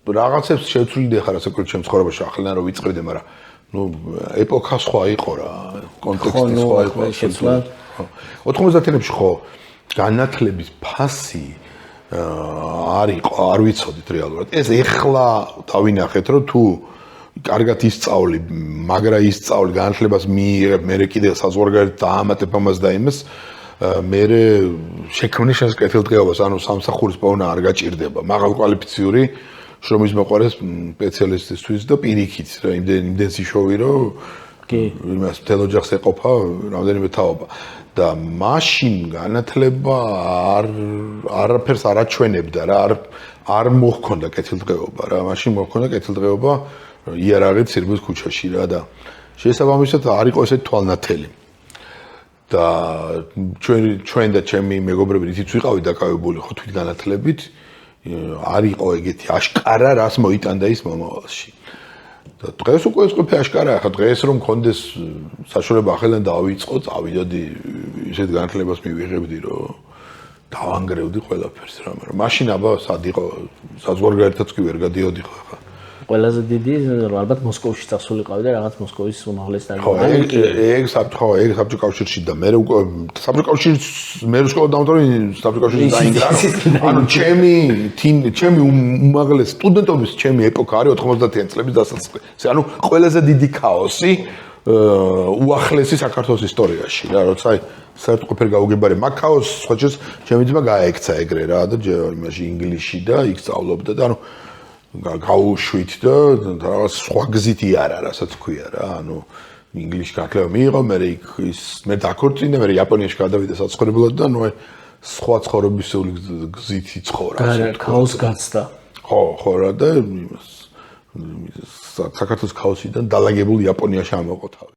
რაღაცებს შევცვლიდი ხარ ასაკურით ჩემ ცხოვრებაში ახლა რომ ვიწყებდი, მაგრამ ნუ ეპოქა სხვა იყო რა, კონტექსტი სხვა იყო შეცვლა. 90-იანებში ხო განათლების ფასი არ ვიცოდით რეალურად. ეს ეხლა დავინახეთ რომ თუ კარგად ისწავლი, მაგრა ისწავლი განათლებას მიიღებ, მე კიდე საზღვარგარეთ დაამატებ ამას და იმას, მე შექმნი შენს კეთილდღეობას, ანუ სამსახურის პოვნა არ გაჭირდება. მაღალკვალიფიციური შრომის მოყვარეს სპეციალისტისთვის და პირიქით რა იმდენ სიშოვი რომ იმას მთელ ოჯახს ეყოფა რამდენიმე თაობა და მაშინ განათლება არაფერს არ აჩვენებდა რა არ მოხონდა კეთილდღეობა რა მაშინ მოხონდა კეთილდღეობა იარაღით სირბის ქუჩაში რა და შესაბამისად არ იყო ესეთი თვალნათელი და ჩვენ და ჩემი მეგობრები რითიც ვიყავით დაკავებული ხო თვით განათლებით არ იყო ეგეთი აშკარა რას მოიტანდა ის მომავალში და დღეს უკვე ეს ყველაფერი აშკარაა ხა დღეს რომ მქონდეს საშუალება ახლა დავიწყო წავიდოდი ისეთ განათლებას მივიღებდი რომ დავანგრევდი ყველაფერს რა მაგრამ მაშინ აბა სად იყო საზღვარგარეთაც კი ვერ გადიოდი ხა ყველაზე დიდი ალბათ მოსკოვში წასულიყავი და რაღაც მოსკოვის უმაღლესი დარგი. ეგ საბჭო კავშირში და მე უკვე საბჭო კავშირის მე სკოლა დავამთავრე საბჭო კავშირში დაინგრა. ანუ ჩემი უმაღლესი სტუდენტობის ჩემი ეპოქა არის 90-იან წლების დასაწყისი. ანუ ყველაზე დიდი ქაოსი უახლესი საქართველოს ისტორიაში რა, როცა საერთოდ ყველაფერი გაუგებარი მაგ ქაოსს სხვა ჩემი ძმა გაექცა ეგრე რა და იმაში ინგლისში და იქ სწავლობდა და ანუ გაუშვით და რაღაც სხვა გზით იარა, რასაც ქვია რა, ანუ ინგლისში განათლება მიიღო, მე იქ მე დაქორწინე, მე იაპონიაში გადავიდა საცხოვრებლად და ნუ სხვა ცხოვრებისეული გზით იცხოვრა. ქაოს გაცდა. ხო რა და საქართველოს ქაოსიდან დალაგებულ იაპონიაში ამოყო თავი.